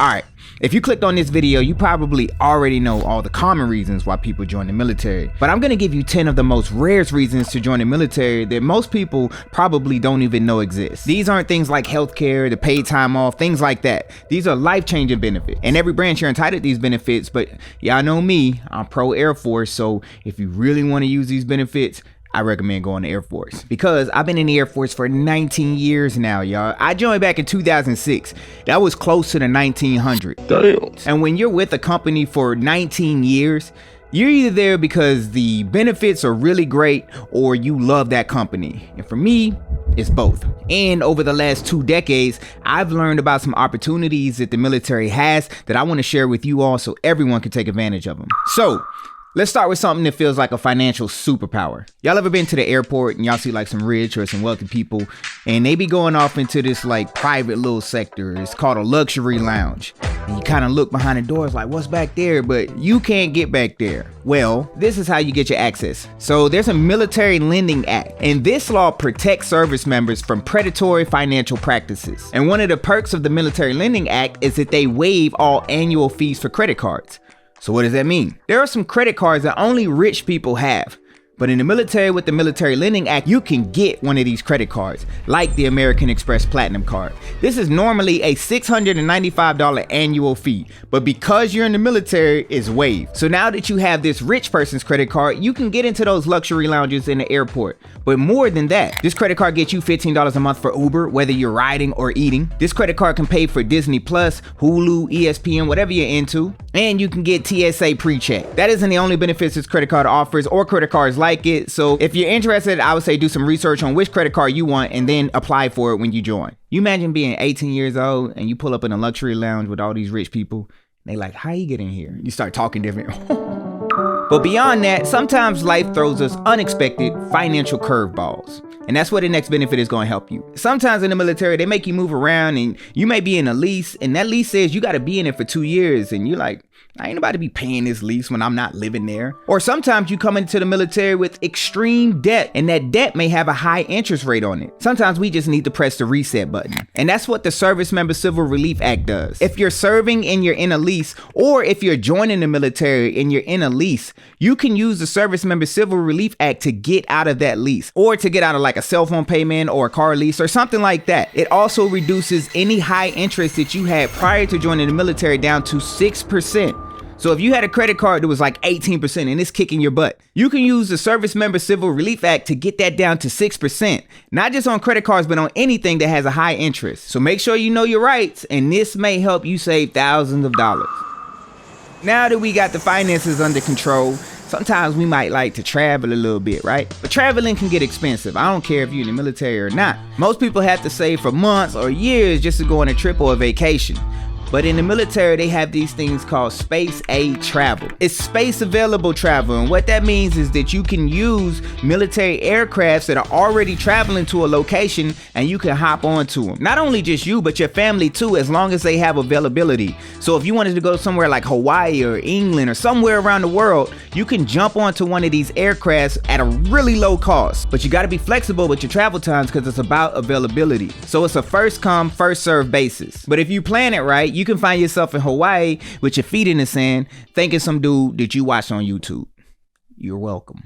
Alright, if you clicked on this video, you probably already know all the common reasons why people join the military. But I'm gonna give you 10 of the most rarest reasons to join the military that most people probably don't even know exist. These aren't things like healthcare, the paid time off, things like that. These are life-changing benefits. And every branch you're entitled to these benefits, but y'all know me, I'm pro Air Force, so if you really want to use these benefits, I recommend going to Air Force because I've been in the Air Force for 19 years now, y'all. I joined back in 2006. That was close to the 1900s. Damn. And when you're with a company for 19 years, you're either there because the benefits are really great or you love that company. And for me, it's both. And over the last 2 decades, I've learned about some opportunities that the military has that I want to share with you all so everyone can take advantage of them. So, let's start with something that feels like a financial superpower. Y'all ever been to the airport and y'all see like some rich or some wealthy people and they be going off into this like private little sector. It's called a luxury lounge. And you kind of look behind the doors like, what's back there? But you can't get back there. Well, this is how you get your access. So there's a Military Lending Act, and this law protects service members from predatory financial practices. And one of the perks of the Military Lending Act is that they waive all annual fees for credit cards. So what does that mean? There are some credit cards that only rich people have. But in the military, with the Military Lending Act, you can get one of these credit cards, like the American Express Platinum Card. This is normally a $695 annual fee, but because you're in the military, it's waived. So now that you have this rich person's credit card, you can get into those luxury lounges in the airport. But more than that, this credit card gets you $15 a month for Uber, whether you're riding or eating. This credit card can pay for Disney Plus, Hulu, ESPN, whatever you're into. And you can get TSA pre-check. That isn't the only benefits this credit card offers or credit cards like it. So if you're interested, I would say do some research on which credit card you want and then apply for it when you join. You imagine being 18 years old and you pull up in a luxury lounge with all these rich people. And they like, how you get in here? You start talking different. But beyond that, sometimes life throws us unexpected financial curveballs. And that's where the next benefit is going to help you. Sometimes in the military, they make you move around and you may be in a lease and that lease says you got to be in it for 2 years. And you're like, I ain't about to be paying this lease when I'm not living there. Or sometimes you come into the military with extreme debt and that debt may have a high interest rate on it. Sometimes we just need to press the reset button. And that's what the Service Member Civil Relief Act does. If you're serving and you're in a lease, or if you're joining the military and you're in a lease, you can use the Service Member Civil Relief Act to get out of that lease or to get out of like a cell phone payment or a car lease or something like that. It also reduces any high interest that you had prior to joining the military down to 6%. So if you had a credit card that was like 18% and it's kicking your butt, you can use the Service Member Civil Relief Act to get that down to 6%. Not just on credit cards, but on anything that has a high interest. So make sure you know your rights, and this may help you save thousands of dollars. Now that we got the finances under control, sometimes we might like to travel a little bit, right? But traveling can get expensive. I don't care if you're in the military or not. Most people have to save for months or years just to go on a trip or a vacation. But in the military, they have these things called space aid travel. It's space available travel. And what that means is that you can use military aircrafts that are already traveling to a location and you can hop onto them. Not only just you, but your family too, as long as they have availability. So if you wanted to go somewhere like Hawaii or England or somewhere around the world, you can jump onto one of these aircrafts at a really low cost. But you got to be flexible with your travel times because it's about availability. So it's a first come, first serve basis. But if you plan it right, you can find yourself in Hawaii with your feet in the sand, thanking some dude that you watched on YouTube. You're welcome.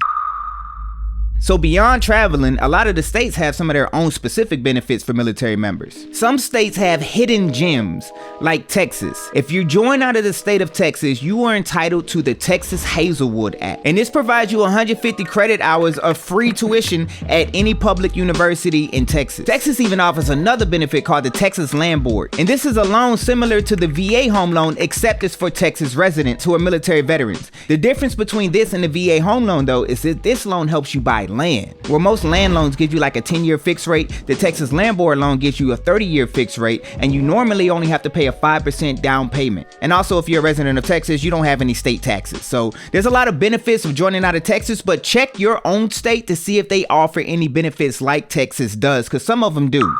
So beyond traveling, a lot of the states have some of their own specific benefits for military members. Some states have hidden gems, like Texas. If you join out of the state of Texas, you are entitled to the Texas Hazelwood Act. And this provides you 150 credit hours of free tuition at any public university in Texas. Texas even offers another benefit called the Texas Land Board. And this is a loan similar to the VA home loan, except it's for Texas residents who are military veterans. The difference between this and the VA home loan, though, is that this loan helps you buy land. Where most land loans give you like a 10-year fixed rate, the Texas Land Board loan gives you a 30-year fixed rate, and you normally only have to pay a 5% down payment. And also, if you're a resident of Texas, you don't have any state taxes. So there's a lot of benefits of joining out of Texas, but check your own state to see if they offer any benefits like Texas does, because some of them do.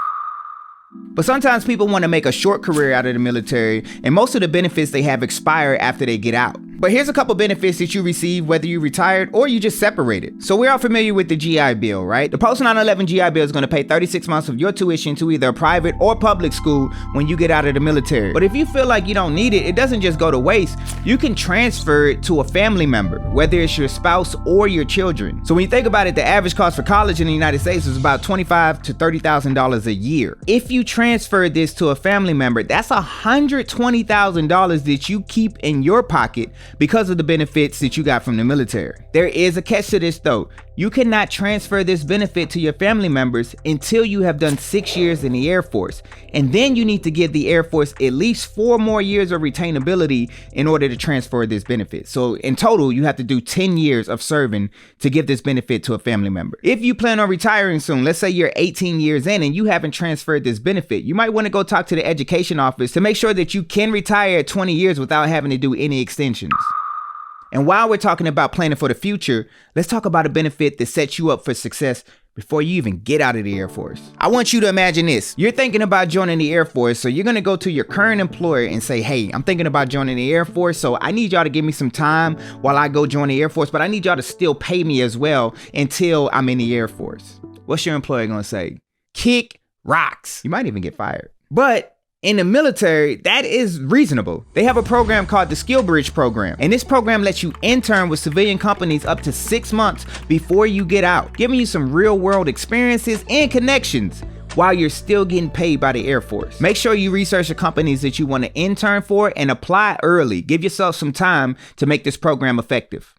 But sometimes people want to make a short career out of the military, and most of the benefits they have expire after they get out. But here's a couple benefits that you receive whether you retired or you just separated. So we're all familiar with the GI Bill, right? The post 9/11 GI Bill is going to pay 36 months of your tuition to either a private or public school when you get out of the military. But if you feel like you don't need it, it doesn't just go to waste. You can transfer it to a family member, whether it's your spouse or your children. So when you think about it, the average cost for college in the United States is about $25,000 to $30,000 a year. If you transfer this to a family member, that's $120,000 that you keep in your pocket because of the benefits that you got from the military. There is a catch to this though. You cannot transfer this benefit to your family members until you have done 6 years in the Air Force. And then you need to give the Air Force at least 4 more years of retainability in order to transfer this benefit. So in total, you have to do 10 years of serving to give this benefit to a family member. If you plan on retiring soon, let's say you're 18 years in and you haven't transferred this benefit, you might want to go talk to the education office to make sure that you can retire at 20 years without having to do any extensions. And while we're talking about planning for the future, let's talk about a benefit that sets you up for success before you even get out of the Air Force. I want you to imagine this. You're thinking about joining the Air Force, so you're gonna go to your current employer and say, hey, I'm thinking about joining the Air Force, so I need y'all to give me some time while I go join the Air Force, but I need y'all to still pay me as well until I'm in the Air Force. What's your employer gonna say? Kick rocks. You might even get fired. But in the military, that is reasonable. They have a program called the Skill Bridge program. And this program lets you intern with civilian companies up to 6 months before you get out, giving you some real world experiences and connections while you're still getting paid by the Air Force. Make sure you research the companies that you want to intern for and apply early. Give yourself some time to make this program effective.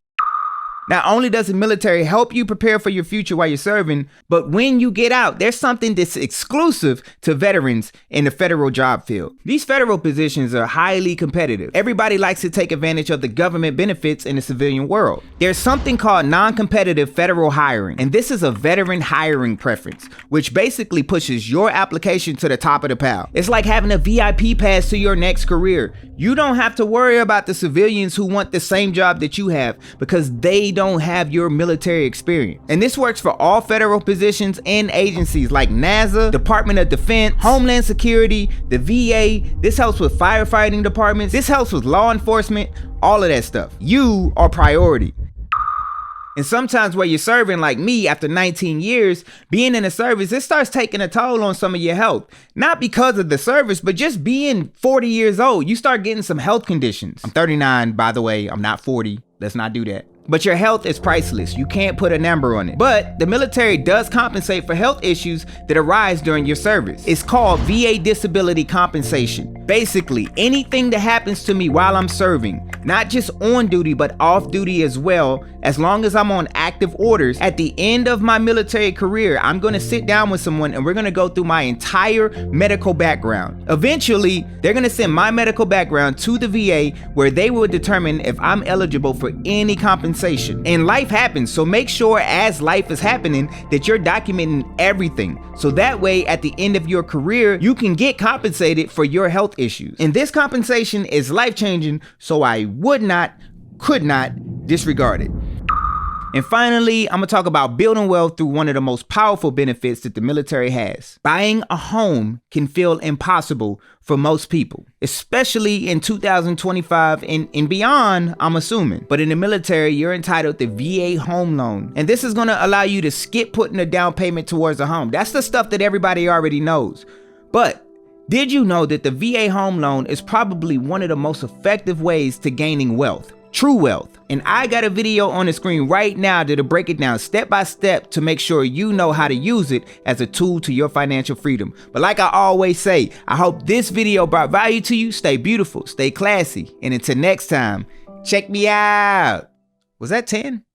Not only does the military help you prepare for your future while you're serving, but when you get out, there's something that's exclusive to veterans in the federal job field. These federal positions are highly competitive. Everybody likes to take advantage of the government benefits in the civilian world. There's something called non-competitive federal hiring, and this is a veteran hiring preference, which basically pushes your application to the top of the pile. It's like having a VIP pass to your next career. You don't have to worry about the civilians who want the same job that you have because they don't have your military experience. And this works for all federal positions and agencies like NASA, Department of Defense, Homeland Security, the VA. This helps with firefighting departments. This helps with law enforcement, all of that stuff. You are priority. And sometimes where you're serving, like me, after 19 years, being in the service, it starts taking a toll on some of your health. Not because of the service, but just being 40 years old, you start getting some health conditions. I'm 39, by the way, I'm not 40. Let's not do that. But your health is priceless. You can't put a number on it. But the military does compensate for health issues that arise during your service. It's called VA disability compensation. Basically, anything that happens to me while I'm serving, not just on duty, but off duty as well, as long as I'm on active orders, at the end of my military career, I'm gonna sit down with someone and we're gonna go through my entire medical background. Eventually, they're gonna send my medical background to the VA where they will determine if I'm eligible for any compensation. And life happens, so make sure as life is happening that you're documenting everything. So that way, at the end of your career, you can get compensated for your health issues. And this compensation is life-changing, so I could not disregard it. And finally, I'm gonna talk about building wealth through one of the most powerful benefits that the military has. Buying a home can feel impossible for most people, especially in 2025 and beyond, I'm assuming. But in the military, you're entitled to VA home loan. And this is gonna allow you to skip putting a down payment towards a home. That's the stuff that everybody already knows. But did you know that the VA home loan is probably one of the most effective ways to gaining wealth? True wealth. And I got a video on the screen right now that'll break it down step by step to make sure you know how to use it as a tool to your financial freedom. But like I always say, I hope this video brought value to you. Stay beautiful, stay classy, and until next time, check me out. Was that 10?